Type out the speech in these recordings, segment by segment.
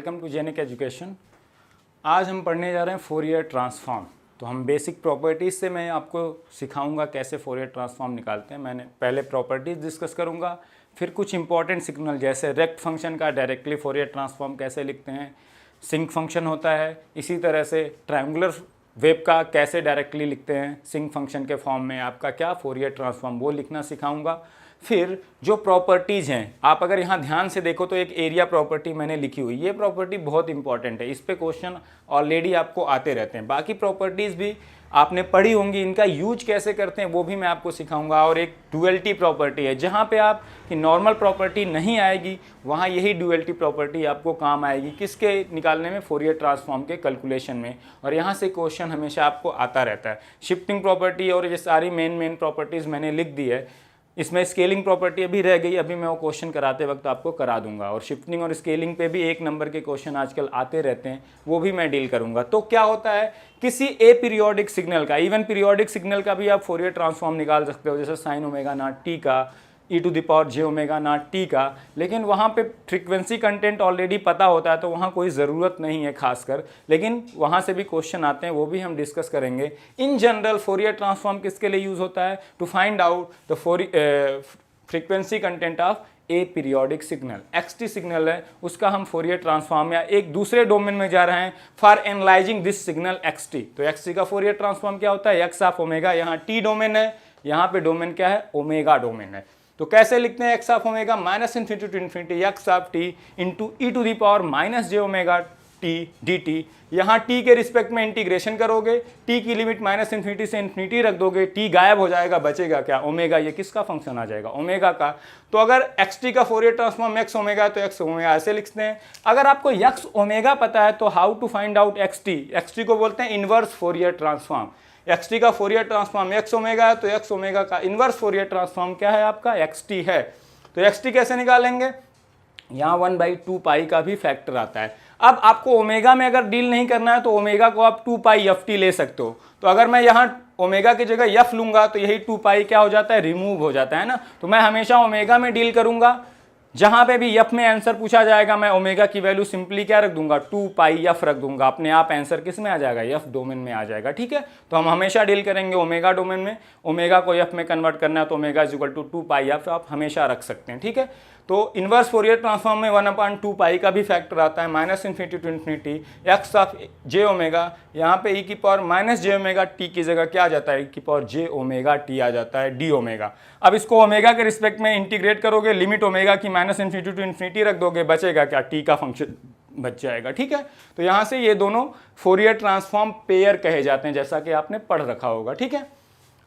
Welcome to genic education. आज हम पढ़ने जा रहे हैं फोरियर ट्रांसफॉर्म। तो हम बेसिक प्रॉपर्टीज़ से मैं आपको सिखाऊंगा कैसे फोरियर ट्रांसफॉर्म निकालते हैं। मैंने पहले प्रॉपर्टीज़ डिस्कस करूंगा, फिर कुछ इंपॉर्टेंट सिग्नल जैसे रेक्ट फंक्शन का डायरेक्टली फोरियर ट्रांसफॉर्म कैसे लिखते हैं, सिंक फंक्शन होता है, इसी तरह से ट्रायंगुलर वेव का कैसे डायरेक्टली लिखते हैं सिंक फंक्शन के फॉर्म में, आपका क्या फोरियर ट्रांसफॉर्म वो लिखना सिखाऊंगा। फिर जो प्रॉपर्टीज़ हैं, आप अगर यहाँ ध्यान से देखो तो एक एरिया प्रॉपर्टी मैंने लिखी हुई, ये प्रॉपर्टी बहुत इंपॉर्टेंट है, इस पे क्वेश्चन ऑलरेडी आपको आते रहते हैं। बाकी प्रॉपर्टीज़ भी आपने पढ़ी होंगी, इनका यूज कैसे करते हैं वो भी मैं आपको सिखाऊंगा। और एक डुअलिटी प्रॉपर्टी है, जहाँ पे आप की नॉर्मल प्रॉपर्टी नहीं आएगी वहाँ यही डुअलिटी प्रॉपर्टी आपको काम आएगी, किसके निकालने में, फोरियर ट्रांसफॉर्म के कैलकुलेशन में। और यहाँ से क्वेश्चन हमेशा आपको आता रहता है। शिफ्टिंग प्रॉपर्टी और ये सारी मेन प्रॉपर्टीज़ मैंने लिख दी है। इसमें स्केलिंग प्रॉपर्टी अभी रह गई, अभी मैं वो क्वेश्चन कराते वक्त आपको करा दूंगा। और शिफ्टिंग और स्केलिंग पे भी 1 नंबर के क्वेश्चन आजकल आते रहते हैं, वो भी मैं डील करूंगा। तो क्या होता है, किसी ए पीरियोडिक सिग्नल का, इवन पीरियोडिक सिग्नल का भी आप फोरियर ट्रांसफॉर्म निकाल सकते हो, जैसे साइन ओमेगा नॉट टी का, e to the power J omega naught T का। लेकिन वहाँ पे फ्रीक्वेंसी कंटेंट ऑलरेडी पता होता है, तो वहाँ कोई ज़रूरत नहीं है खासकर, लेकिन वहाँ से भी क्वेश्चन आते हैं, वो भी हम डिस्कस करेंगे। इन जनरल फोरियर ट्रांसफॉर्म किसके लिए यूज़ होता है, to find out the frequency content of aperiodic signal. X T signal है, उसका हम फोरियर ट्रांसफॉर्म या एक दूसरे डोमेन में जा रहे हैं for analysing this signal X T. तो एक्सटी का फोरियर ट्रांसफॉर्म क्या होता है, एक्स ऑफ ओमेगा, यहाँ टी डोमेन है, यहाँ पे डोमेन क्या है, ओमेगा डोमेन है। तो कैसे लिखते हैं, X of omega minus infinity to infinity X of T into E to the power minus J omega T D T. यहाँ टी के रिस्पेक्ट में इंटीग्रेशन करोगे, टी की लिमिट माइनस इन्फिनिटी से इन्फिनिटी रख दोगे, टी गायब हो जाएगा, बचेगा क्या, ओमेगा। ये किसका फंक्शन आ जाएगा, ओमेगा का। तो अगर एक्स टी का फोरियर ट्रांसफॉर्म एक्स ओमेगा तो एक्स ओमेगा ऐसे लिखते हैं। अगर आपको एक्स ओमेगा पता है तो how to find out X T को बोलते हैं inverse Fourier transform. X T का फोरियर ट्रांसफॉर्म एक्स ओमेगा है, तो एक्स ओमेगा का इनवर्स फोरियर ट्रांसफॉर्म क्या है, आपका एक्स टी है। तो एक्स टी कैसे निकालेंगे, यहाँ 1/2 पाई का भी फैक्टर आता है। अब आपको ओमेगा में अगर डील नहीं करना है तो ओमेगा को आप 2 पाई एफ टी ले सकते हो। तो अगर मैं यहाँ ओमेगा की जगह एफ लूंगा तो यही 2 पाई क्या हो जाता है, रिमूव हो जाता है ना। तो मैं हमेशा ओमेगा में डील करूंगा, जहां पे भी एफ में आंसर पूछा जाएगा मैं ओमेगा की वैल्यू सिंपली क्या रख दूंगा, 2 पाई एफ रख दूंगा। अपने आप आंसर किस में आ जाएगा, एफ डोमेन में आ जाएगा। ठीक है, तो हम हमेशा डील करेंगे ओमेगा डोमेन में। ओमेगा को एफ में कन्वर्ट करना है तो omega is equal to 2 pi F आप हमेशा रख सकते हैं। ठीक है, तो इनवर्स फोरियर ट्रांसफॉर्म में 1/2 पाई का भी फैक्टर आता है, minus infinity to infinity X of J omega. यहाँ पे ई की पावर माइनस जे ओमेगा टी की जगह क्या आ जाता है, ई की पावर जे ओमेगा टी आ जाता है, डी ओमेगा। अब इसको ओमेगा के रिस्पेक्ट में इंटीग्रेट करोगे, लिमिट ओमेगा की माइनस इन्फिनिटी टू इन्फिनिटी रख दोगे, बचेगा क्या, टी का फंक्शन बच जाएगा। ठीक है, तो यहाँ से ये दोनों फोरियर ट्रांसफॉर्म पेयर कहे जाते हैं, जैसा कि आपने पढ़ रखा होगा। ठीक है,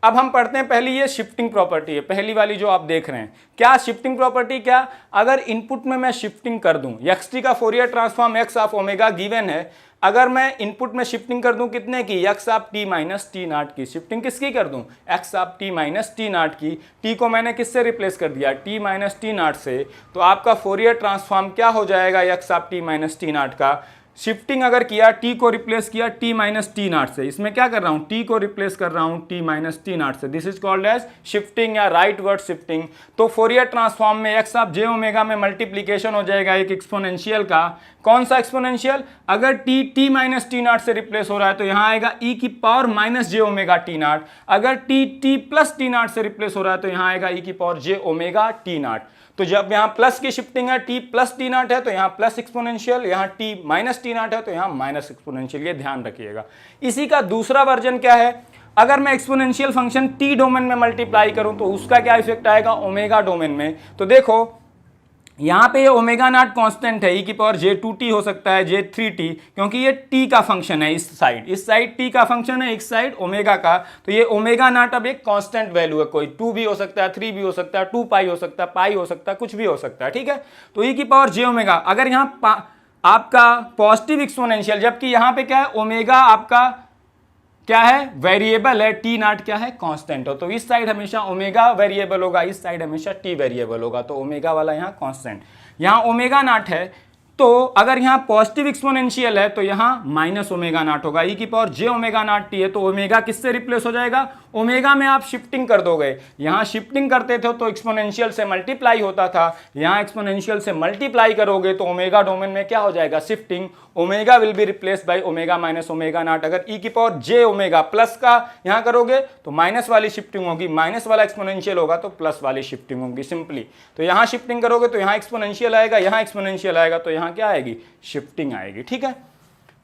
अब हम पढ़ते हैं पहली ये शिफ्टिंग प्रॉपर्टी है, पहली वाली जो आप देख रहे हैं। क्या शिफ्टिंग प्रॉपर्टी, क्या अगर इनपुट में मैं शिफ्टिंग कर दूं, एक्स टी का Fourier transform X of omega given है, अगर मैं इनपुट में शिफ्टिंग कर दूं कितने की, x of T minus t naught की। शिफ्टिंग किसकी कर दूं, x of T minus t naught की। टी को मैंने किससे रिप्लेस कर दिया, टी माइनस टी नॉट से। तो आपका फोरियर ट्रांसफॉर्म क्या हो जाएगा, x of T minus t not का। शिफ्टिंग अगर किया, टी को रिप्लेस किया टी माइनस टी नॉट से, इसमें क्या कर रहा हूं, टी को रिप्लेस कर रहा हूं टी माइनस टी नॉट से। This is called as shifting या राइट वर्ड शिफ्टिंग। तो फोरियर ट्रांसफॉर्म में एक्स ऑफ जे ओमेगा में मल्टीप्लीकेशन हो जाएगा एक एक्सपोनेंशियल का। कौन सा एक्सपोनेंशियल, अगर t t minus t naught से रिप्लेस हो रहा है तो यहाँ आएगा ई की पावर माइनस जे ओमेगा टी नॉट। अगर t t plus t naught से रिप्लेस हो रहा है तो यहाँ आएगा ई की power J omega t not. तो जब यहाँ प्लस की शिफ्टिंग है, टी प्लस टी नॉट है तो यहाँ प्लस एक्सपोनेंशियल, यहाँ टी माइनस टी नॉट है तो यहाँ माइनस एक्सपोनेंशियल, ये ध्यान रखिएगा। इसी का दूसरा वर्जन क्या है, अगर मैं एक्सपोनेंशियल फंक्शन टी डोमेन में मल्टीप्लाई करूं तो उसका क्या इफेक्ट आएगा, ओमेगा डोमेन में। तो देखो यहाँ पे ये ओमेगा नॉट कांस्टेंट है, ई की पावर जे 2t हो सकता है, जे 3t, क्योंकि ये t का फंक्शन है। इस साइड t का फंक्शन है, एक साइड ओमेगा का। तो ये ओमेगा नॉट अब एक कांस्टेंट वैल्यू है, कोई 2 भी हो सकता है, 3 भी हो सकता है, 2 पाई हो सकता है, पाई हो सकता है, कुछ भी हो सकता है। ठीक है, तो ई की पावर जे ओमेगा, अगर यहाँ आपका पॉजिटिव एक्सपोनेंशियल, जबकि यहाँ पे क्या है, ओमेगा आपका क्या है, वेरिएबल है, टी नॉट क्या है, कांस्टेंट हो। तो इस साइड हमेशा ओमेगा वेरिएबल होगा, इस साइड हमेशा टी वेरिएबल होगा। तो ओमेगा वाला यहाँ कांस्टेंट, यहाँ ओमेगा नॉट है। तो अगर यहाँ पॉजिटिव एक्सपोनेंशियल है तो यहाँ माइनस ओमेगा नॉट होगा। ई की power J omega naught T है तो ओमेगा किससे रिप्लेस हो जाएगा, ओमेगा में आप शिफ्टिंग कर दोगे, यहाँ शिफ्टिंग करते थे तो एक्सपोनेंशियल से मल्टीप्लाई होता था, यहाँ एक्सपोनेंशियल से मल्टीप्लाई करोगे तो ओमेगा डोमेन में क्या हो जाएगा, shifting, omega will be replaced by omega minus omega naught. अगर ई की पावर जे ओमेगा प्लस का यहाँ करोगे तो माइनस वाली शिफ्टिंग होगी, माइनस वाला एक्सपोनेंशियल होगा तो प्लस वाली शिफ्टिंग होगी सिंपली। तो यहाँ शिफ्टिंग करोगे तो यहाँ एक्सपोनेंशियल आएगा, यहाँ एक्सपोनेंशियल आएगा तो यहाँ क्या आएगी, शिफ्टिंग आएगी, ठीक है।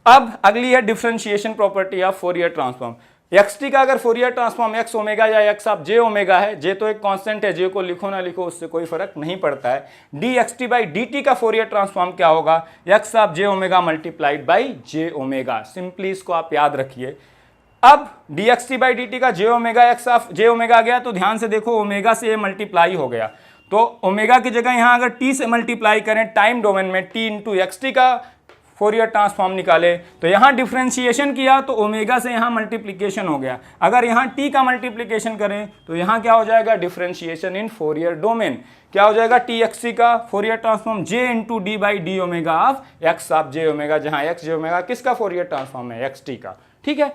अब अगली है differentiation property of Fourier transform. X का अगर फोरियर ट्रांसफॉर्म एक्स ओमेगा या एक्स ऑफ जे ओमेगा है, जे तो एक कांस्टेंट है, जे को लिखो ना लिखो उससे कोई फर्क नहीं पड़ता है। D x t by d t का फोरियर ट्रांसफॉर्म क्या होगा, x of J omega multiplied by j omega. Simply इसको आप याद रखिए। अब d x t by d t का j omega x of J omega गया तो ध्यान से देखो ओमेगा से ये मल्टीप्लाई हो गया, तो ओमेगा की जगह यहाँ अगर टी से मल्टीप्लाई करें टाइम डोमेन में, टी इंटू एक्स टी का फोरियर ट्रांसफॉर्म निकाले तो यहाँ डिफरेंशिएशन किया तो ओमेगा से यहाँ मल्टीप्लिकेशन हो गया। अगर यहाँ टी का मल्टीप्लिकेशन करें तो यहाँ क्या हो जाएगा, डिफरेंशिएशन इन फोरियर डोमेन। क्या हो जाएगा, टी एक्स टी का Fourier transform J into D by D omega of x of J omega, जहाँ एक्स जे ओमेगा किसका फोरियर ट्रांसफॉर्म है, एक्स टी का, ठीक है।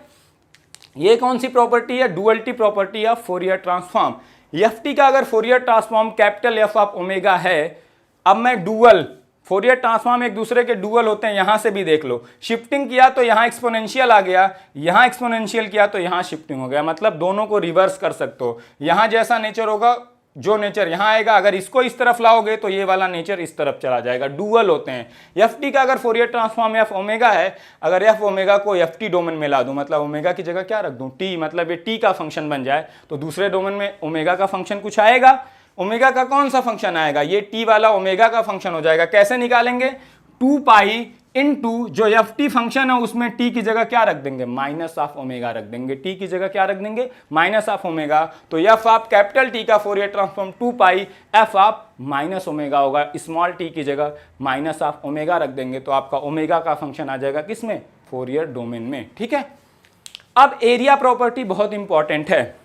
ये कौन सी प्रॉपर्टी है, duality property of Fourier transform. F T का अगर Fourier transform capital F of omega है, अब मैं डुअल, फोरियर ट्रांसफॉर्म एक दूसरे के डुअल होते हैं, यहां से भी देख लो, शिफ्टिंग किया तो यहां एक्सपोनेंशियल आ गया, यहां एक्सपोनेंशियल किया तो यहां शिफ्टिंग हो गया, मतलब दोनों को रिवर्स कर सकते हो। यहां जैसा नेचर होगा, जो नेचर यहां आएगा, अगर इसको इस तरफ लाओगे तो ये वाला नेचर इस तरफ चला जाएगा, डुअल होते हैं। एफ टी का अगर फोरियर ट्रांसफॉर्म एफ ओमेगा है, अगर एफ ओमेगा को एफ टी डोमेन में ला दूं, मतलब ओमेगा की जगह क्या रख दूं, टी, मतलब ये टी का फंक्शन बन जाए, तो दूसरे डोमेन में ओमेगा का फंक्शन कुछ आएगा। ओमेगा का कौन सा फंक्शन आएगा, ये टी वाला ओमेगा का फंक्शन हो जाएगा। कैसे निकालेंगे, 2 पाई इनटू जो एफ टी फंक्शन है उसमें टी की जगह क्या रख देंगे, माइनस ऑफ ओमेगा रख देंगे, टी की जगह क्या रख देंगे, माइनस ऑफ ओमेगा। तो एफ ऑफ कैपिटल टी का Fourier transform 2 pi F of minus omega होगा, स्मॉल टी की जगह माइनस ऑफ ओमेगा रख देंगे, तो आपका ओमेगा का फंक्शन आ जाएगा किसमें, फोरियर डोमेन में, ठीक है। अब एरिया प्रॉपर्टी बहुत इंपॉर्टेंट है।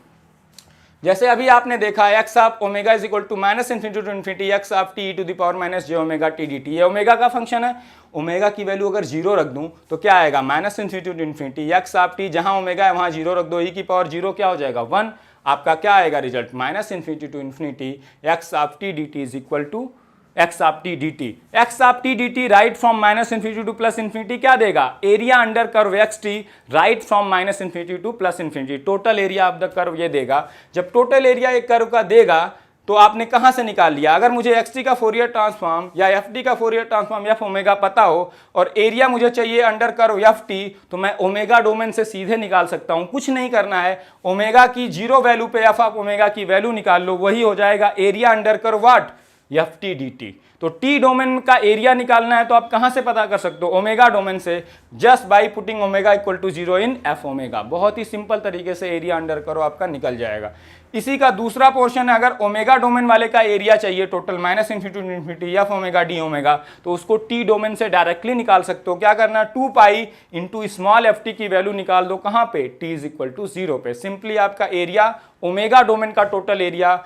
जैसे अभी आपने देखा X of omega is equal to minus infinity to infinity X of T to the power minus J omega T D T, ये ओमेगा का फंक्शन है। ओमेगा की वैल्यू अगर जीरो रख दूं तो क्या आएगा, minus infinity to infinity X of T, जहां ओमेगा है वहां जीरो रख दो, ई की पावर जीरो क्या हो जाएगा 1, आपका क्या आएगा result, minus infinity to infinity X of T D T is equal to X of T D T. X of T D T right from minus infinity to plus infinity क्या देगा, area under curve X T right from minus infinity to plus infinity, total area of the curve ये देगा। जब total area एक curve का देगा तो आपने कहां से निकाल लिया, अगर मुझे एक्स टी का फोरियर ट्रांसफॉर्म या एफ टी का फोरियर ट्रांसफॉर्म एफ ओमेगा पता हो और एरिया मुझे चाहिए अंडर कर्व एफ टी, तो मैं ओमेगा डोमेन से सीधे निकाल सकता हूं, कुछ नहीं करना है। ओमेगा की जीरो वैल्यू पे एफ ऑफ ओमेगा की वैल्यू निकाल लो, वही हो जाएगा area under curve what, F T D T. तो टी डोमेन का एरिया निकालना है तो आप कहां से पता कर सकते हो, ओमेगा डोमेन से, just by putting omega equal to 0 in F omega. बहुत ही सिंपल तरीके से एरिया अंडर करो आपका निकल जाएगा। इसी का दूसरा पोर्शन है, अगर ओमेगा डोमेन वाले का एरिया चाहिए total minus infinity to infinity F omega D omega, तो उसको टी डोमेन से डायरेक्टली निकाल सकते हो। क्या करना, 2 pi into small F T की वैल्यू निकाल दो, कहां पे, टी इज इक्वल टू 0 पे। सिंपली आपका एरिया ओमेगा डोमेन का टोटल एरिया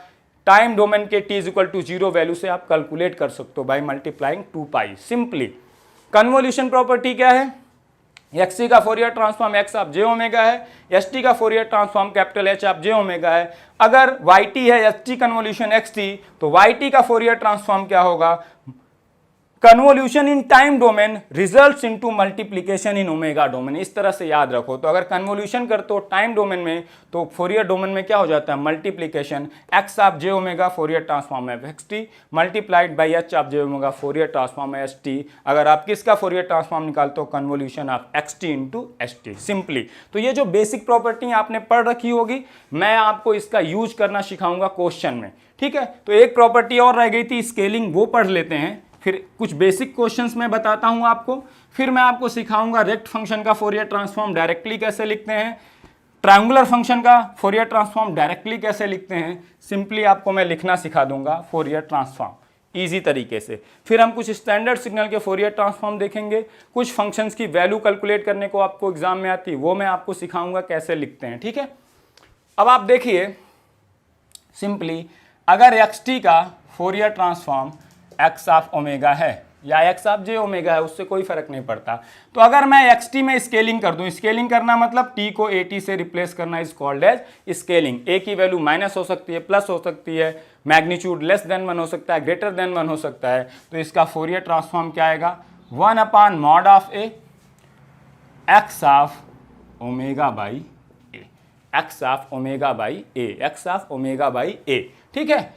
टाइम डोमेन के t is equal to 0 value से आप कैलकुलेट कर सकते हो by multiplying 2 pi simply. Convolution property क्या है, एक्स टी का Fourier transform X of J omega है, एस टी का Fourier transform capital H of J omega है। अगर वाई टी है H T convolution X T, तो वाई टी का फोरियर ट्रांसफॉर्म क्या होगा, convolution in time domain results into multiplication in omega domain. इस तरह से याद रखो। तो अगर कन्वोल्यूशन करते हो टाइम डोमेन में तो फोरियर डोमेन में क्या हो जाता है, multiplication x of J omega Fourier transform है x t multiplied by h of J omega Fourier transform है एस टी। अगर आप किसका फोरियर ट्रांसफॉर्म निकालते हो, convolution of x t into s t simply. तो ये जो बेसिक प्रॉपर्टी आपने पढ़ रखी होगी, मैं आपको इसका यूज करना सिखाऊंगा क्वेश्चन में, ठीक है। तो एक प्रॉपर्टी और रह गई थी स्केलिंग, वो पढ़ लेते हैं, फिर कुछ बेसिक क्वेश्चंस मैं बताता हूं आपको, फिर मैं आपको सिखाऊंगा रेक्ट फंक्शन का फोरियर ट्रांसफॉर्म डायरेक्टली कैसे लिखते हैं, ट्रायंगुलर फंक्शन का फोरियर ट्रांसफॉर्म डायरेक्टली कैसे लिखते हैं। सिंपली आपको मैं लिखना सिखा दूंगा फोरियर ट्रांसफॉर्म इजी तरीके से। फिर हम कुछ स्टैंडर्ड सिग्नल के फोरियर ट्रांसफॉर्म देखेंगे, कुछ फंक्शंस की वैल्यू कैलकुलेट करने को आपको एग्जाम में आती है, वो मैं आपको सिखाऊंगा कैसे लिखते हैं, ठीक है। अब आप देखिए सिंपली, अगर एक्स टी का Fourier transform X of omega है, या एक्स ऑफ जे ओमेगा है, उससे कोई फर्क नहीं पड़ता। तो अगर मैं एक्स टी में स्केलिंग कर दूं, स्केलिंग करना मतलब टी को ए टी से रिप्लेस करना इज कॉल्ड एज स्केलिंग। ए की वैल्यू माइनस हो सकती है, प्लस हो सकती है, मैग्नीट्यूड लेस देन 1 हो सकता है, ग्रेटर देन 1 हो सकता है। तो इसका फोरियर ट्रांसफॉर्म क्या आएगा, 1 upon mod of a x of omega by a, x of omega by a, x of omega by a. ठीक है,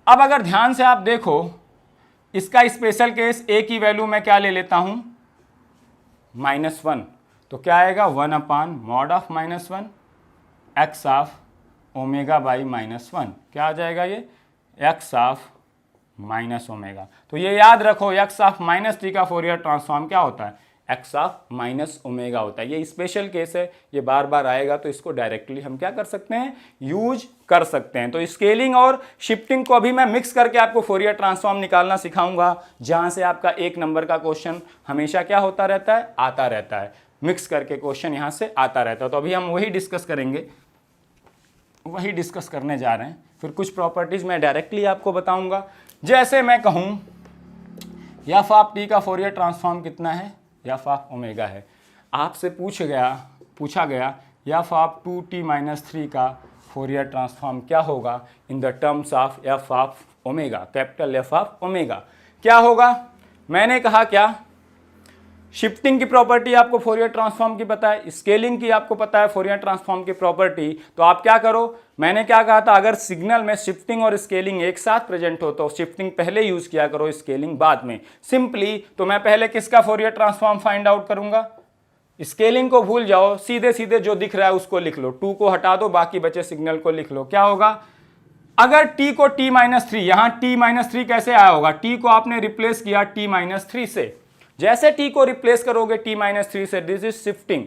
अब अगर ध्यान से आप देखो इसका स्पेशल केस ए की वैल्यू मैं क्या ले लेता हूं, -1, तो क्या आएगा 1 upon mod of -1 x of omega by -1, क्या आ जाएगा ये एक्स ऑफ माइनस ओमेगा। तो ये याद रखो एक्स ऑफ माइनस टी का फोरियर ट्रांसफॉर्म क्या होता है, एक्स ऑफ माइनस ओमेगा होता है। ये स्पेशल केस है, ये बार बार आएगा, तो इसको डायरेक्टली हम क्या कर सकते हैं, यूज कर सकते हैं। तो स्केलिंग और शिफ्टिंग को अभी मैं मिक्स करके आपको फोरियर ट्रांसफॉर्म निकालना सिखाऊंगा, जहां से आपका 1 नंबर का क्वेश्चन हमेशा क्या होता रहता है, आता रहता है, मिक्स करके क्वेश्चन यहां से आता रहता है। तो अभी हम वही डिस्कस करेंगे, वही डिस्कस करने जा रहे हैं। फिर कुछ प्रॉपर्टीज मैं डायरेक्टली आपको बताऊंगा। जैसे मैं कहूं एफ ऑफ टी का फोरियर ट्रांसफॉर्म कितना है, एफ ऑफ ओमेगा है। आपसे पूछा गया एफ ऑफ 2t - 3 का फोरियर ट्रांसफॉर्म क्या होगा in the terms of F of omega, capital F of omega क्या होगा। मैंने कहा क्या, शिफ्टिंग की प्रॉपर्टी आपको फोरियर ट्रांसफॉर्म की पता है, स्केलिंग की आपको पता है फोरियर ट्रांसफॉर्म की प्रॉपर्टी। तो आप क्या करो, मैंने क्या कहा था, अगर सिग्नल में शिफ्टिंग और स्केलिंग एक साथ प्रेजेंट हो तो शिफ्टिंग पहले यूज किया करो, स्केलिंग बाद में। सिंपली तो मैं पहले किसका फोरियर ट्रांसफॉर्म फाइंड आउट करूंगा, स्केलिंग को भूल जाओ, सीधे सीधे जो दिख रहा है उसको लिख लो, 2 को हटा दो, बाकी बचे सिग्नल को लिख लो। क्या होगा, अगर t को t - 3, यहां t - 3 कैसे आया होगा, t को आपने रिप्लेस किया t - 3 से, जैसे t को रिप्लेस करोगे t - 3 से, दिस इज शिफ्टिंग।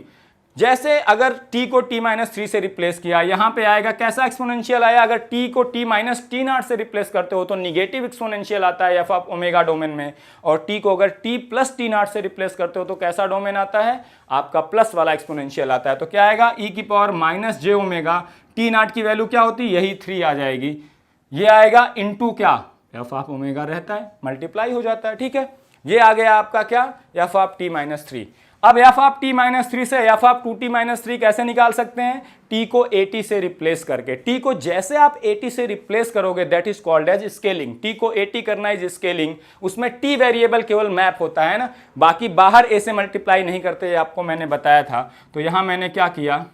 जैसे अगर t को t - 3 से रिप्लेस किया, यहां पे आएगा कैसा एक्सपोनेंशियल आया, अगर t को t - t0 से रिप्लेस करते हो तो निगेटिव एक्सपोनेंशियल आता है एफ ऑफ ओमेगा डोमेन में, और t को अगर t + t0 से रिप्लेस करते हो तो कैसा डोमेन आता है, आपका प्लस वाला एक्सपोनेंशियल आता है। तो क्या आएगा, e की पावर -j ओमेगा, t0 की वैल्यू क्या होती है, यही 3 आ जाएगी। ये आएगा इनटू क्या, एफ ऑफ ओमेगा रहता है, मल्टीप्लाई हो जाता है। ठीक है, ये आ गया आपका क्या, एफ ऑफ t - 3। अब एफ ऑफ t - 3 से एफ ऑफ 2t - 3 कैसे निकाल सकते हैं, t को at से रिप्लेस करके। t को जैसे आप at से रिप्लेस करोगे that is called as scaling. t को at करना इज स्केलिंग, उसमें t वेरिएबल केवल मैप होता है ना, बाकी बाहर a से मल्टीप्लाई नहीं करते, आपको मैंने बताया था। तो यहां मैंने क्या किया,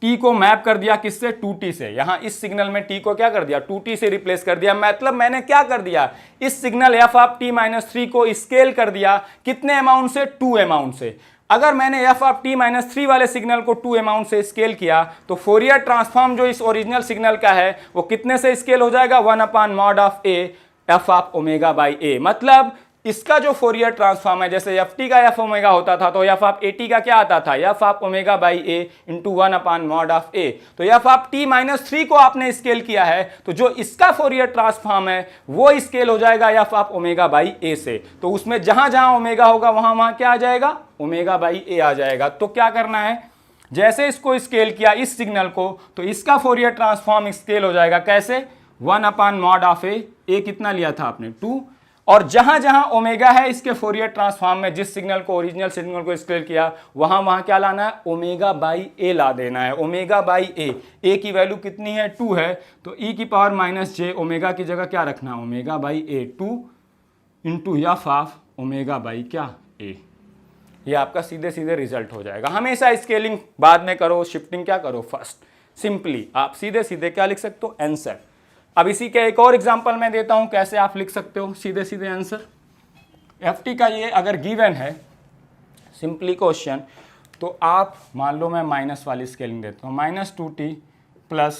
t को मैप कर दिया किससे, 2t से। यहां इस सिग्नल में t को क्या कर दिया, 2t से रिप्लेस कर दिया। मतलब मैंने क्या कर दिया, इस सिग्नल एफ ऑफ t - 3 को स्केल कर दिया, कितने अमाउंट से, 2 अमाउंट से। अगर मैंने एफ ऑफ t - 3 वाले सिग्नल को 2 अमाउंट से स्केल किया तो फोरियर ट्रांसफॉर्म जो इस ओरिजिनल सिग्नल का है वो कितने से स्केल हो जाएगा, 1 upon mod of a F of omega by a। मतलब इसका जो फोरियर ट्रांसफॉर्म है, जैसे एफ टी का एफ ओमेगा होता था तो एफ ऑफ ए टी का क्या आता था, f of omega by a into 1 upon mod of a. तो एफ ऑफ t - 3 को आपने स्केल किया है, तो जो इसका फोरियर ट्रांसफॉर्म है वो स्केल हो जाएगा एफ ऑफ ओमेगा बाई ए से। तो उसमें जहां जहां ओमेगा होगा वहां वहां क्या आ जाएगा, ओमेगा बाई ए आ जाएगा। तो क्या करना है, जैसे इसको स्केल किया इस सिग्नल को, तो इसका फोरियर ट्रांसफॉर्म स्केल हो जाएगा कैसे, 1 अपॉन मॉड ऑफ ए कितना लिया था आपने, 2, और जहां जहां ओमेगा है इसके फोरियर ट्रांसफॉर्म में, जिस सिग्नल को ओरिजिनल सिग्नल को स्केल किया वहां वहां क्या लाना है, ओमेगा बाई ए ला देना है। ओमेगा बाई ए की वैल्यू कितनी है, 2 है, तो e की पावर -j ओमेगा की जगह क्या रखना, omega by A, 2 into f of omega by क्या ए। ये आपका सीधे सीधे रिजल्ट हो जाएगा। हमेशा स्केलिंग बाद में करो, शिफ्टिंग क्या करो फर्स्ट। सिंपली आप सीधे सीधे क्या लिख सकते हो, आंसर। अब इसी के एक और एग्जांपल मैं देता हूं कैसे आप लिख सकते हो सीधे सीधे आंसर। एफ टी का ये अगर गिवन है सिंपली क्वेश्चन, तो आप मान लो मैं माइनस वाली स्केलिंग देता हूँ, -2t +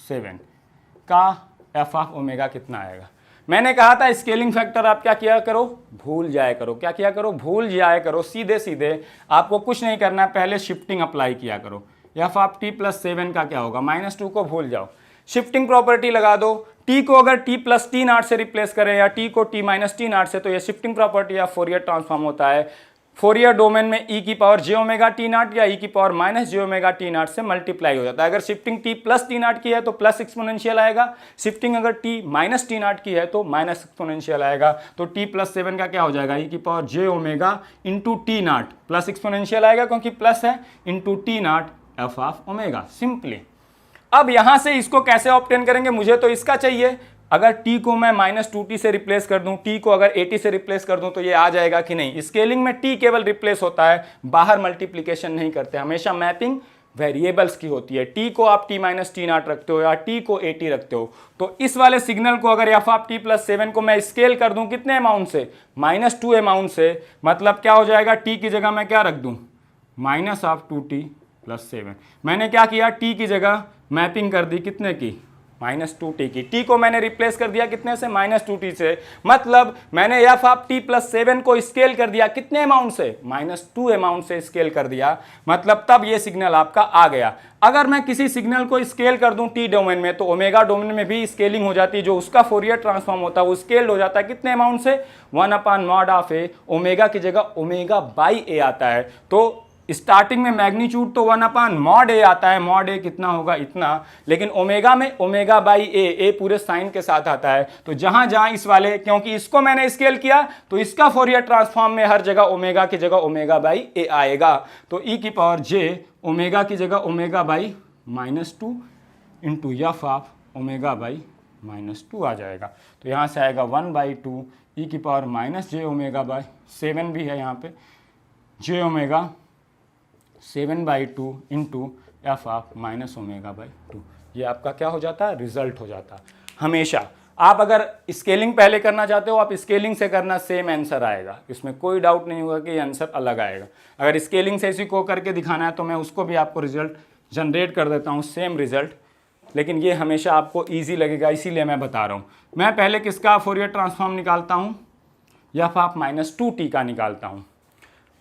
7 का एफ ऑफ ओमेगा कितना आएगा। मैंने कहा था स्केलिंग फैक्टर आप क्या किया करो, भूल जाया करो। क्या किया करो, भूल जाया करो। सीधे सीधे आपको कुछ नहीं करना है, पहले शिफ्टिंग अप्लाई किया करो। एफ ऑफ t + 7 का क्या होगा, -2 को भूल जाओ, शिफ्टिंग प्रॉपर्टी लगा दो। t को अगर t + t0 से रिप्लेस करें या t को t - t0 से, तो ये शिफ्टिंग प्रॉपर्टी या फोरियर ट्रांसफॉर्म होता है। फोरियर डोमेन में ई की power J omega t not या ई की पावर माइनस जे ओमेगा टी नॉट से मल्टीप्लाई हो जाता है। अगर shifting T plus t naught की है तो प्लस एक्सपोनेंशियल आएगा, शिफ्टिंग अगर टी माइनस टी नॉट की है तो माइनस एक्सपोनेंशियल आएगा। तो टी प्लस 7 का क्या हो जाएगा, ई की power J omega into t not, plus exponential आएगा क्योंकि प्लस है, into t not F of omega, simply. अब यहां से इसको कैसे ऑब्टेन करेंगे, मुझे तो इसका चाहिए। अगर t को मैं -2t से रिप्लेस कर दूं, t को अगर 80 से रिप्लेस कर दूं तो ये आ जाएगा कि नहीं। स्केलिंग में t केवल रिप्लेस होता है, बाहर मल्टीप्लीकेशन नहीं करते, हमेशा मैपिंग वेरिएबल्स की होती है। t को आप t - t नॉट रखते हो या t को 80 रखते हो। तो इस वाले सिग्नल को अगर f ऑफ t + 7 को मैं स्केल कर दूं कितने अमाउंट से, -2 अमाउंट से, मतलब क्या हो जाएगा, t की जगह मैं क्या रख दूं, -2t + 7। मैंने क्या किया, t की जगह मैपिंग कर दी कितने की, -2t की। t को मैंने रिप्लेस कर दिया कितने से, -2t से, मतलब मैंने f ऑफ t + 7 को स्केल कर दिया कितने अमाउंट से, -2 अमाउंट से स्केल कर दिया, मतलब तब ये सिग्नल आपका आ गया। अगर मैं किसी सिग्नल को स्केल कर दूं t डोमेन में तो ओमेगा डोमेन में भी स्केलिंग हो जाती है, जो उसका फोरियर ट्रांसफॉर्म होता है वो स्केल्ड हो जाता है कितने अमाउंट से, 1/mod(a), ओमेगा की जगह ओमेगा/a आता है। तो स्टार्टिंग में मैग्नीट्यूड तो 1/mod(a) आता है, mod a कितना होगा, इतना, लेकिन ओमेगा में ओमेगा/a, a पूरे साइन के साथ आता है। तो जहां जहां इस वाले, क्योंकि इसको मैंने स्केल किया तो इसका फोरियर ट्रांसफॉर्म में हर जगह ओमेगा की जगह ओमेगा/a आएगा। तो e की पावर j ओमेगा की जगह ओमेगा/-2 इंटू एफ ऑफ ओमेगा/-2 आ जाएगा। तो यहाँ से आएगा 1/2 e की पावर -j ओमेगा/7 भी है यहाँ पे, j omega 7/2 into f of -ओमेगा/2। ये आपका क्या हो जाता है, रिजल्ट हो जाता है। हमेशा आप अगर स्केलिंग पहले करना चाहते हो, आप स्केलिंग से करना, सेम आंसर आएगा, इसमें कोई डाउट नहीं होगा कि आंसर अलग आएगा। अगर स्केलिंग से इसी को करके दिखाना है तो मैं उसको भी आपको रिजल्ट जनरेट कर देता हूँ, सेम रिजल्ट, लेकिन ये हमेशा आपको ईजी लगेगा, इसीलिए मैं बता रहा हूँ। मैं पहले किसका फोरियर ट्रांसफॉर्म निकालता हूँ, एफ ऑफ -2t का निकालता हूँ।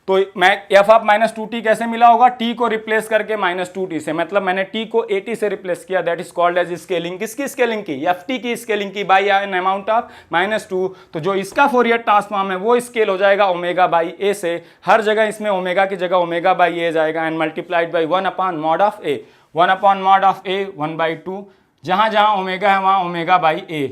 तो मैं एफ ऑफ -2t कैसे मिला होगा, t को रिप्लेस करके -2t से, मतलब मैंने t को 80 से रिप्लेस किया, that is called as scaling. किसकी स्केलिंग की, ft की स्केलिंग की बाई एन अमाउंट ऑफ -2। तो जो इसका फोरियर ट्रांसफॉर्म है वो स्केल हो जाएगा ओमेगा/a से, हर जगह इसमें ओमेगा की जगह ओमेगा/a जाएगा, and multiplied by 1/mod(a), 1/mod(a) 1/2, जहां जहां ओमेगा है वहां ओमेगा/a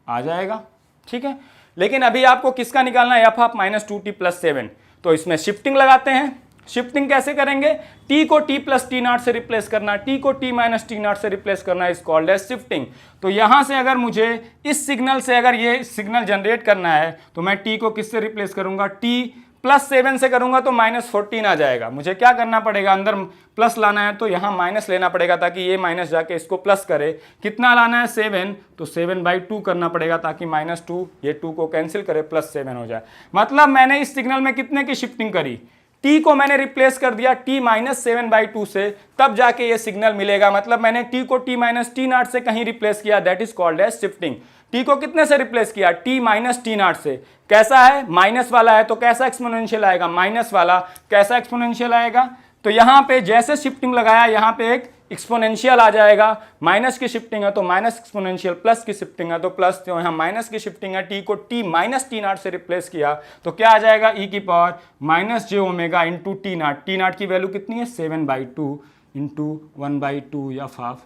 आ जाएगा, ठीक है। लेकिन अभी आपको किसका निकालना है, एफ ऑफ -2t + 7। तो इसमें शिफ्टिंग लगाते हैं। शिफ्टिंग कैसे करेंगे, t को t + t नॉट से रिप्लेस करना, t को t - t नॉट से रिप्लेस करना, इज कॉल्ड एज शिफ्टिंग। तो यहां से अगर मुझे इस सिग्नल से अगर ये सिग्नल जनरेट करना है तो मैं t को किससे रिप्लेस करूंगा, t + 7 से करूंगा तो -14 आ जाएगा। मुझे क्या करना पड़ेगा, अंदर प्लस लाना है तो यहाँ माइनस लेना पड़ेगा ताकि ये माइनस जाके इसको प्लस करे। कितना लाना है, 7, तो 7/2 करना पड़ेगा ताकि -2 ये 2 को कैंसिल करे, +7 हो जाए। मतलब मैंने इस सिग्नल में कितने की शिफ्टिंग करी, t को मैंने रिप्लेस कर दिया t -7/2 से, तब जाके ये सिग्नल मिलेगा। मतलब मैंने t को t - t नॉट से कहीं रिप्लेस किया, that is called as shifting. t को कितने से रिप्लेस किया, t - t नॉट से। कैसा है, माइनस वाला है तो कैसा एक्सपोनेंशियल आएगा, माइनस वाला, कैसा एक्सपोनेंशियल आएगा। तो यहाँ पे जैसे शिफ्टिंग लगाया यहाँ पे एक एक्सपोनेंशियल आ जाएगा, माइनस की शिफ्टिंग है तो माइनस एक्सपोनेंशियल, प्लस की शिफ्टिंग है तो प्लस, तो यहाँ माइनस की शिफ्टिंग है, t को t - t नॉट से रिप्लेस किया तो क्या आ जाएगा, e की power -j omega into t naught की वैल्यू कितनी है 7/2 इंटू 1/2 एफ ऑफ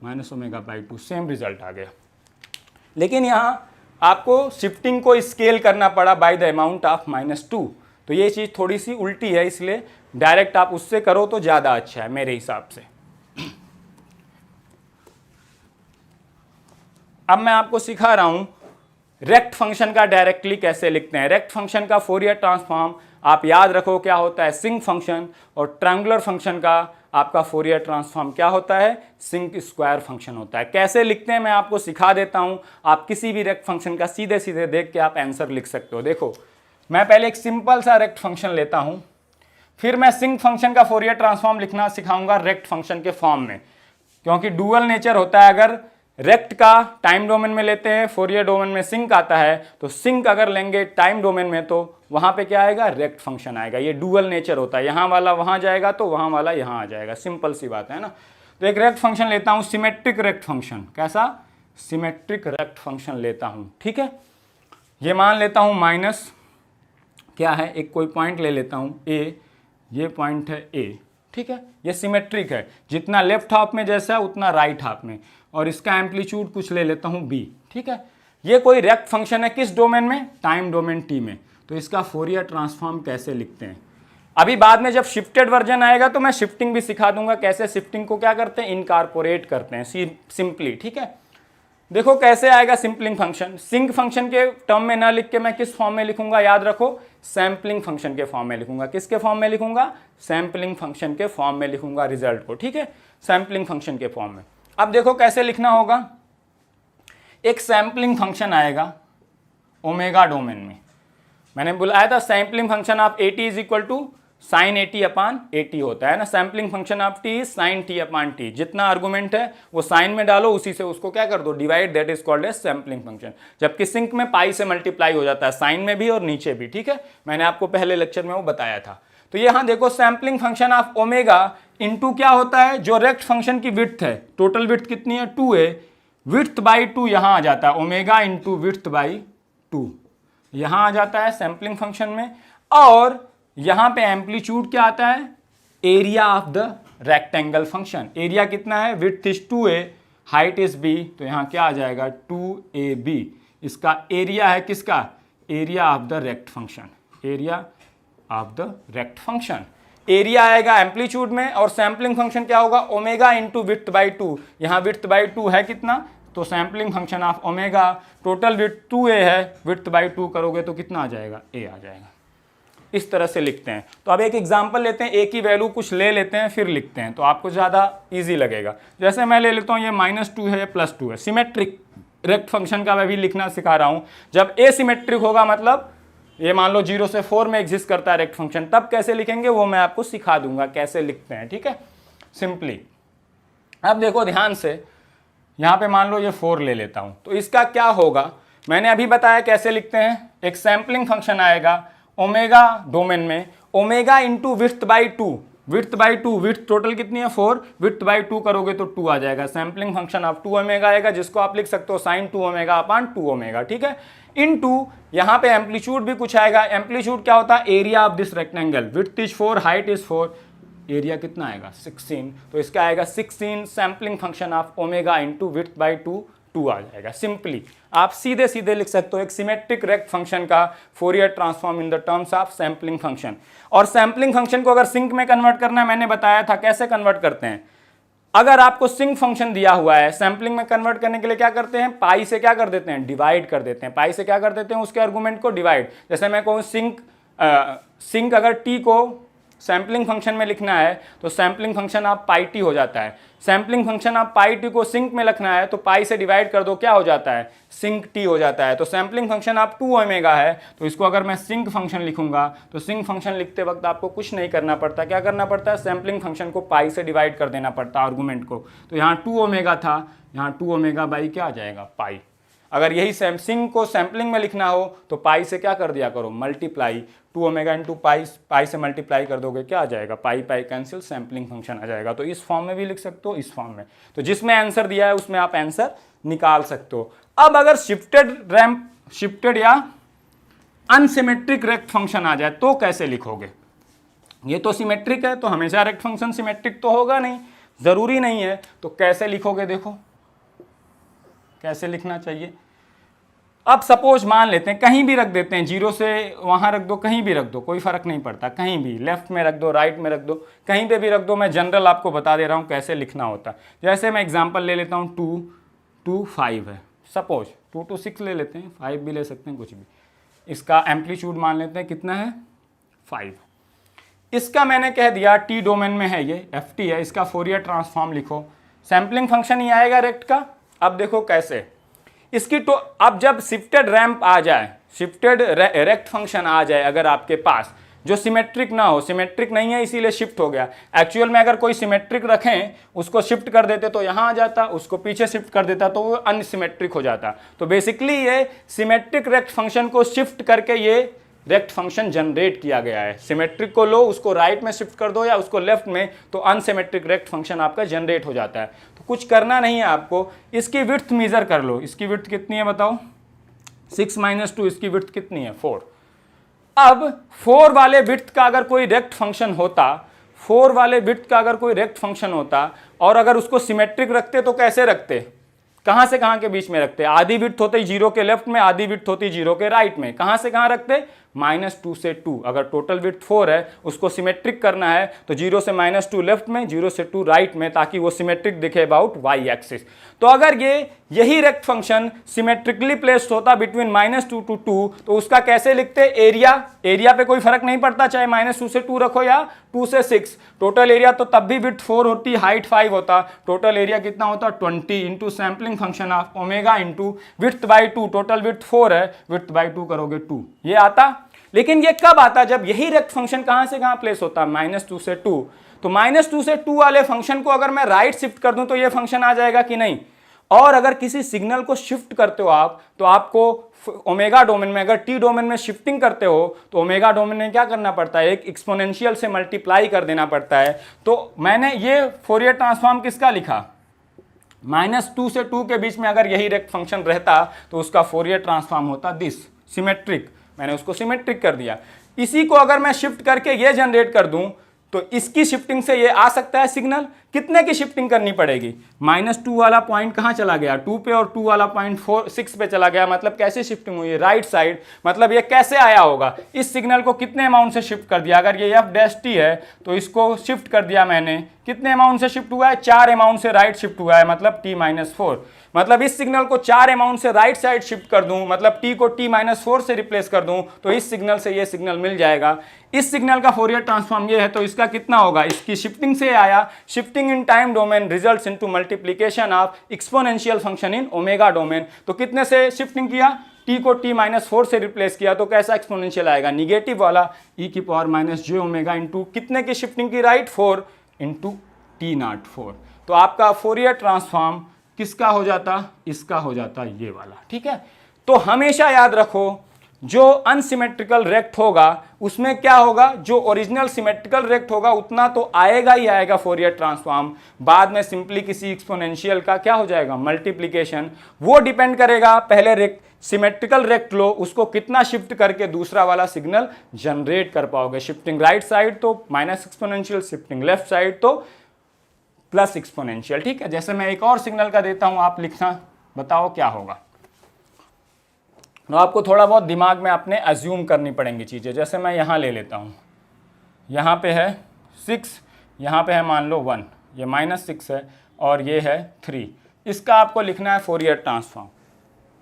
-ओमेगा/2, सेम रिजल्ट आ गया। लेकिन यहाँ आपको शिफ्टिंग को स्केल करना पड़ा बाय द अमाउंट ऑफ -2, तो ये चीज़ थोड़ी सी उल्टी है, इसलिए डायरेक्ट आप उससे करो तो ज़्यादा अच्छा है मेरे हिसाब से। अब मैं आपको सिखा रहा हूं रेक्ट फंक्शन का डायरेक्टली कैसे लिखते हैं। रेक्ट फंक्शन का फोरियर ट्रांसफॉर्म आप याद रखो क्या होता है, सिंक फंक्शन, और ट्रायंगुलर फंक्शन का आपका फोरियर ट्रांसफॉर्म क्या होता है, सिंक स्क्वायर फंक्शन होता है। कैसे लिखते हैं मैं आपको सिखा देता हूं, आप किसी भी रेक्ट फंक्शन का सीधे सीधे देख के आप आंसर लिख सकते हो। देखो मैं पहले एक सिंपल सा रेक्ट फंक्शन लेता हूं, फिर मैं सिंक फंक्शन का फोरियर ट्रांसफॉर्म लिखना सिखाऊंगा रेक्ट फंक्शन के फॉर्म में, क्योंकि डुअल नेचर होता है। अगर रेक्ट का टाइम डोमेन में लेते हैं, फोरियर डोमेन में सिंक आता है, तो सिंक अगर लेंगे टाइम डोमेन में तो वहां पे क्या आएगा, रेक्ट फंक्शन आएगा। ये डुअल नेचर होता है, यहाँ वाला वहां जाएगा तो वहां वाला यहाँ आ जाएगा, सिंपल सी बात है ना। तो एक रेक्ट फंक्शन लेता हूँ, सिमेट्रिक रेक्ट फंक्शन। कैसा, सिमेट्रिक रेक्ट फंक्शन लेता हूँ, ठीक है। ये मान लेता हूँ माइनस क्या है, एक कोई पॉइंट ले लेता हूँ ए, ये पॉइंट है ए, ठीक है, ये सिमेट्रिक है, जितना लेफ्ट हाफ में जैसा है उतना राइट हाफ में, और इसका एम्पलीट्यूड कुछ ले लेता हूँ बी, ठीक है। ये कोई रेक्ट फंक्शन है, किस डोमेन में, टाइम डोमेन टी में। तो इसका फोरियर ट्रांसफॉर्म कैसे लिखते हैं, अभी बाद में जब शिफ्टेड वर्जन आएगा तो मैं शिफ्टिंग भी सिखा दूंगा, कैसे शिफ्टिंग को क्या करते हैं, इनकॉर्पोरेट करते हैं सिंपली, ठीक है। देखो कैसे आएगा सिंपलिंग फंक्शन, सिंक फंक्शन के टर्म में ना लिख के मैं किस फॉर्म में लिखूंगा, याद रखो, सैम्पलिंग फंक्शन के फॉर्म में लिखूंगा। किसके फॉर्म में लिखूंगा, सैम्पलिंग फंक्शन के फॉर्म में लिखूंगा रिजल्ट को, ठीक है, सैम्पलिंग फंक्शन के फॉर्म में। अब देखो कैसे लिखना होगा, एक सैम्पलिंग फंक्शन आएगा ओमेगा डोमेन में, मैंने बुलाया था sampling function of a t is equal to sine a t upon a t होता है ना, sampling function of t sine t upon t, जितना आर्गुमेंट है वो साइन में डालो, उसी से उसको क्या कर दो, divide, that is called as sampling function. जबकि सिंक में पाई से मल्टीप्लाई हो जाता है, साइन में भी और नीचे भी, ठीक है, मैंने आपको पहले लेक्चर में वो बताया था। तो यहाँ देखो sampling function of omega into क्या होता है, जो रेक्ट फंक्शन की विड्थ है, टोटल विड्थ कितनी है 2 है, विड्थ बाई 2 यहाँ आ जाता है, ओमेगा इंटू विड्थ बाई 2 यहाँ आ जाता है सैम्पलिंग फंक्शन में। और यहाँ पे एम्पलीट्यूड क्या आता है, area of the rectangle function, area कितना है, width is 2a, height is b, तो यहाँ क्या आ जाएगा 2ab, इसका एरिया है किसका, area of the rect function, area of the rect function, area आएगा एम्पलीट्यूड में। और सैम्पलिंग फंक्शन क्या होगा, ओमेगा इंटू विड्थ बाई 2, यहाँ विड्थ बाई 2 है कितना, तो sampling function of omega, total width 2a है, विड्थ बाई 2 करोगे तो कितना आ जाएगा, a आ जाएगा। इस तरह से लिखते हैं। तो अब एक एग्जांपल लेते हैं, ए की वैल्यू कुछ ले लेते हैं फिर लिखते हैं, तो आपको ज़्यादा इजी लगेगा। जैसे मैं ले लेता हूँ ये -2 है, ये +2 है, सिमेट्रिक रेक्ट फंक्शन का मैं भी लिखना सिखा रहा हूँ। जब ए सिमेट्रिक होगा मतलब ये मान लो 0 से 4 में एग्जिस्ट करता है रेक्ट फंक्शन, तब कैसे लिखेंगे वो मैं आपको सिखा दूंगा कैसे लिखते हैं, ठीक है, सिंपली। अब देखो ध्यान से, यहाँ पे मान लो ये 4 ले लेता हूँ, तो इसका क्या होगा, मैंने अभी बताया कैसे लिखते हैं, एक सैम्पलिंग फंक्शन आएगा ओमेगा डोमेन में, omega into width by 2, width by 2, width total कितनी है 4, विड्थ बाई 2 करोगे तो 2 आ जाएगा, सैम्पलिंग फंक्शन ऑफ 2 ओमेगा आएगा, जिसको आप लिख सकते हो साइन 2 ओमेगा अपॉन 2 ओमेगा, ठीक है, इनटू यहाँ पे एम्पलीट्यूड भी कुछ आएगा, एम्पलीट्यूड क्या होता है, area of this rectangle, width is 4, height is 4, area कितना आएगा 16, तो इसका आएगा 16 sampling function of omega into width by 2 आ जाएगा। सिंपली आप सीधे सीधे लिख सकते हो एक सिमेट्रिक रेक्ट फंक्शन का Fourier transform in the terms of sampling function. और सैम्पलिंग फंक्शन को अगर सिंक में कन्वर्ट करना है, मैंने बताया था कैसे कन्वर्ट करते हैं। अगर आपको सिंक फंक्शन दिया हुआ है, सैम्पलिंग में कन्वर्ट करने के लिए क्या करते हैं, पाई से क्या कर देते हैं, डिवाइड कर देते हैं, पाई से क्या कर देते हैं, उसके आर्गुमेंट को डिवाइड। जैसे मैं कहूँ सिंक अगर टी को सैम्पलिंग फंक्शन में लिखना है तो सैम्पलिंग फंक्शन आप पाई टी हो जाता है, सैम्पलिंग फंक्शन आप पाई टी को सिंक में लिखना है तो पाई से डिवाइड कर दो, क्या हो जाता है, सिंक टी हो जाता है। तो सैम्पलिंग फंक्शन आप 2 ओमेगा है, तो इसको अगर मैं सिंक फंक्शन लिखूंगा तो सिंक फंक्शन लिखते वक्त आपको कुछ नहीं करना पड़ता, क्या करना पड़ता है, सैम्पलिंग फंक्शन को पाई से डिवाइड कर देना पड़ता आर्गूमेंट को। तो यहाँ 2 ओमेगा था, यहाँ 2 ओमेगा बाई क्या आ जाएगा, पाई। अगर यही सिंक को सैम्पलिंग में लिखना हो तो पाई से क्या कर दिया करो, मल्टीप्लाई, 2 ओमेगा इंटू पाई से मल्टीप्लाई कर दोगे, क्या आ जाएगा, पाई पाई कैंसिल, सैम्पलिंग फंक्शन आ जाएगा। तो इस फॉर्म में भी लिख सकते हो, इस फॉर्म में, तो जिसमें आंसर दिया है उसमें आप आंसर निकाल सकते हो। अब अगर शिफ्टेड या अनसिमेट्रिक रेक्ट फंक्शन आ जाए तो कैसे लिखोगे। ये तो सिमेट्रिक है तो हमेशा रेक्ट फंक्शन सिमेट्रिक तो होगा नहीं, जरूरी नहीं है, तो कैसे लिखोगे, देखो कैसे लिखना चाहिए। अब सपोज मान लेते हैं, कहीं भी रख देते हैं, 0 से वहाँ रख दो, कहीं भी रख दो, कोई फर्क नहीं पड़ता, कहीं भी लेफ्ट में रख दो, राइट में रख दो, कहीं पे भी रख दो। मैं जनरल आपको बता दे रहा हूँ कैसे लिखना होता है। जैसे मैं एग्जांपल ले लेता हूँ 2 to 5 है, सपोज 2 to 6 ले लेते हैं, 5 भी ले सकते हैं, कुछ भी। इसका एम्पलीट्यूड मान लेते हैं कितना है, 5। इसका मैंने कह दिया टी डोमेन में है, ये एफ है, इसका फोरियर ट्रांसफॉर्म लिखो, सैम्पलिंग फंक्शन ही आएगा रेक्ट का। अब देखो कैसे इसकी, तो अब जब शिफ्टेड रैंप आ जाए, शिफ्टेड रेक्ट फंक्शन आ जाए अगर आपके पास, जो सिमेट्रिक ना हो, सिमेट्रिक नहीं है इसीलिए शिफ्ट हो गया। एक्चुअल में अगर कोई सिमेट्रिक रखें, उसको शिफ्ट कर देते तो यहाँ आ जाता, उसको पीछे शिफ्ट कर देता तो वो अनसिमेट्रिक हो जाता। तो बेसिकली ये सिमेट्रिक रेक्ट फंक्शन को शिफ्ट करके ये रेक्ट फंक्शन जनरेट किया गया है। सिमेट्रिक को लो, उसको राइट में शिफ्ट कर दो या उसको लेफ्ट में, तो अनसिमेट्रिक रेक्ट फंक्शन आपका जनरेट हो जाता है। तो कुछ करना नहीं है आपको, इसकी विड्थ मेजर कर लो, इसकी विड्थ कितनी है बताओ, 6 - 2, इसकी विड्थ कितनी है 4। अब 4 वाले विड्थ का अगर कोई रेक्ट फंक्शन होता, 4 वाले विड्थ का अगर कोई रेक्ट फंक्शन होता और अगर उसको सिमेट्रिक रखते तो कैसे रखते, कहां से कहां के बीच में रखते, आधी विड्थ होती 0 के लेफ्ट में, आधी विड्थ होती 0 के राइट में, कहां से कहां रखते, -2 से 2। अगर टोटल विड्थ 4 है उसको सिमेट्रिक करना है तो 0 से -2 लेफ्ट में, 0 से 2 राइट में, ताकि वो सिमेट्रिक दिखे अबाउट वाई एक्सिस। तो अगर यही रेक्ट फंक्शन सिमेट्रिकली प्लेस्ड होता बिटवीन -2 to 2 तो उसका कैसे लिखते, एरिया पे कोई फर्क नहीं पड़ता, चाहे -2 से 2 रखो या 2 से 6। टोटल एरिया तो तब भी विड्थ 4 होती, हाइट 5 होता, टोटल एरिया कितना होता 20 into sampling function of omega into width by 2। Total width 4 है, विड्थ बाई 2 करोगे 2, ये आता। लेकिन ये कब आता, जब यही रेक्ट फंक्शन कहां से कहां प्लेस होता, -2 से 2। तो -2 से 2 वाले फंक्शन को अगर मैं राइट शिफ्ट कर दूं तो ये फंक्शन आ जाएगा कि नहीं। और अगर किसी सिग्नल को शिफ्ट करते हो आप तो आपको ओमेगा डोमेन में, अगर टी डोमेन में शिफ्टिंग करते हो तो ओमेगा डोमेन में क्या करना पड़ता है, एक एक्सपोनेंशियल से मल्टीप्लाई कर देना पड़ता है। तो मैंने ये फोरियर ट्रांसफॉर्म किसका लिखा, -2 से 2 के बीच में अगर यही रेक्ट फंक्शन रहता तो उसका फोरियर ट्रांसफॉर्म होता दिस, सिमेट्रिक। मैंने उसको सिमेट्रिक कर दिया। इसी को अगर मैं शिफ्ट करके ये जनरेट कर दूं तो इसकी शिफ्टिंग से ये आ सकता है सिग्नल। कितने की शिफ्टिंग करनी पड़ेगी, -2 वाला पॉइंट कहां चला गया 2 पे, और 2 वाला पॉइंट 6 पे चला गया, मतलब कैसे शिफ्टिंग हुई है, राइट साइड। मतलब ये कैसे आया होगा, इस सिग्नल को कितने अमाउंट से शिफ्ट कर दिया, अगर ये f' है तो इसको शिफ्ट कर दिया मैंने, कितने अमाउंट से शिफ्ट हुआ है, 4 अमाउंट से राइट शिफ्ट हुआ है, मतलब t-4। मतलब इस सिग्नल को 4 अमाउंट से राइट साइड शिफ्ट कर दूं, मतलब t को t-4 से रिप्लेस कर दूं तो इस सिग्नल से ये सिग्नल मिल जाएगा। इस सिग्नल का फोरियर ट्रांसफॉर्म ये है, तो इसका कितना होगा, इसकी शिफ्टिंग से आया, shifting in time domain results into multiplication of exponential function in omega domain. तो कितने से शिफ्टिंग किया, t को t-4 से रिप्लेस किया तो कैसा एक्सपोनेंशियल आएगा, निगेटिव वाला, e⁻j⍵ इंटू कितने की शिफ्टिंग की, राइट 4 इंटू t0 4। तो आपका फोरियर ट्रांसफॉर्म किसका हो जाता, इसका हो जाता ये वाला, ठीक है। तो हमेशा याद रखो जो अनसिमेट्रिकल रेक्ट होगा उसमें क्या होगा, जो ओरिजिनल सिमेट्रिकल रेक्ट होगा उतना तो आएगा ही आएगा फोरियर ट्रांसफॉर्म, बाद में सिंपली किसी एक्सपोनेंशियल का क्या हो जाएगा, मल्टीप्लिकेशन। वो डिपेंड करेगा पहले सिमेट्रिकल रेक्ट लो, उसको कितना शिफ्ट करके दूसरा वाला सिग्नल जनरेट कर पाओगे। शिफ्टिंग राइट साइड तो minus exponential, shifting left side तो प्लस एक्सपोनेंशियल, ठीक है। जैसे मैं एक और सिग्नल का देता हूं, आप लिखना बताओ क्या होगा। तो आपको थोड़ा बहुत दिमाग में अपने अज्यूम करनी पड़ेंगी चीज़ें। जैसे मैं यहाँ ले लेता हूँ, यहाँ पे है 6, यहाँ पे है मान लो 1, ये -6 है और ये है 3। इसका आपको लिखना है Fourier transform.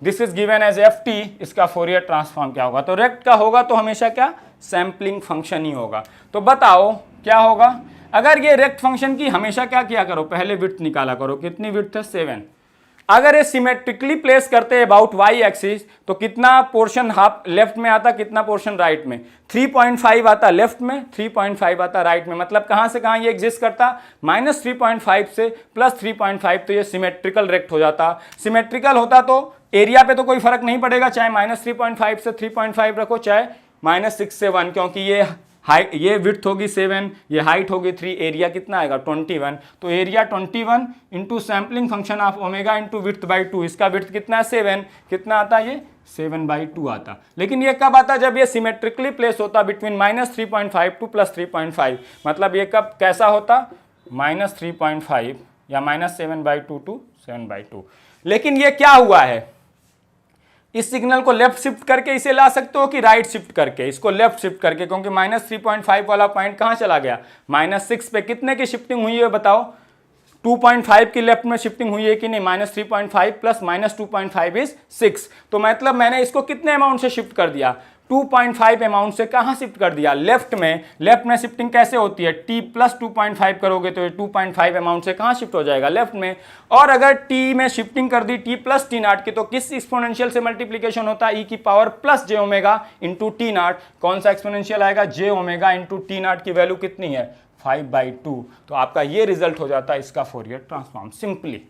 This is given as ft, इसका फोरियर ट्रांसफॉर्म क्या होगा, तो रेक्ट का होगा तो हमेशा क्या, सैम्पलिंग फंक्शन ही होगा। तो बताओ क्या होगा, अगर ये रेक्ट फंक्शन की हमेशा क्या किया करो, पहले विड्थ निकाला करो, कितनी विड्थ है 7। अगर ये सिमेट्रिकली प्लेस करते हैं अबाउट वाई एक्सिस तो कितना पोर्शन हाफ लेफ्ट में आता, कितना पोर्शन राइट में, 3.5 आता लेफ्ट में, 3.5 आता राइट में। मतलब कहां से कहां ये एग्जिस्ट करता, -3.5 से +3.5, तो ये सिमेट्रिकल रेक्ट हो जाता। सिमेट्रिकल होता तो एरिया पे तो कोई फर्क नहीं पड़ेगा, चाहे -3.5 से 3.5 रखो, चाहे -6 से 1, क्योंकि ये विड्थ होगी 7, ये हाइट होगी 3, एरिया कितना आएगा 21। तो area 21 into sampling function of omega into width by 2, इसका विड्थ कितना है 7, कितना आता ये 7/2 आता। लेकिन ये कब आता, जब ये सिमेट्रिकली प्लेस होता बिटवीन -3.5 टू +3.5। मतलब ये कब कैसा होता, -3.5 या -7/2 टू 7/2। लेकिन ये क्या हुआ है, इस सिग्नल को लेफ्ट शिफ्ट करके इसे ला सकते हो कि राइट शिफ्ट करके, इसको लेफ्ट शिफ्ट करके, क्योंकि -3.5 वाला पॉइंट कहां चला गया, -6 पे। कितने की शिफ्टिंग हुई है बताओ, 2.5 की लेफ्ट में शिफ्टिंग हुई है कि नहीं, -3.5 प्लस -2.5 इज 6। तो मतलब मैंने इसको कितने अमाउंट से शिफ्ट कर दिया, 2.5 अमाउंट से कहां शिफ्ट कर दिया, लेफ्ट में। लेफ्ट में शिफ्टिंग कैसे होती है, t + 2.5 करोगे तो ये 2.5 अमाउंट से कहां शिफ्ट हो जाएगा, लेफ्ट में। और अगर t में शिफ्टिंग कर दी t + t0 की, तो किस एक्सपोनेंशियल से मल्टीप्लिकेशन होता है, e⁻ j⍵ t0। कौन सा एक्सपोनेंशियल आएगा, j⍵ t0 की वैल्यू कितनी है 5/2। तो आपका ये रिजल्ट हो जाता है इसका फोरियर ट्रांसफॉर्म सिंपली।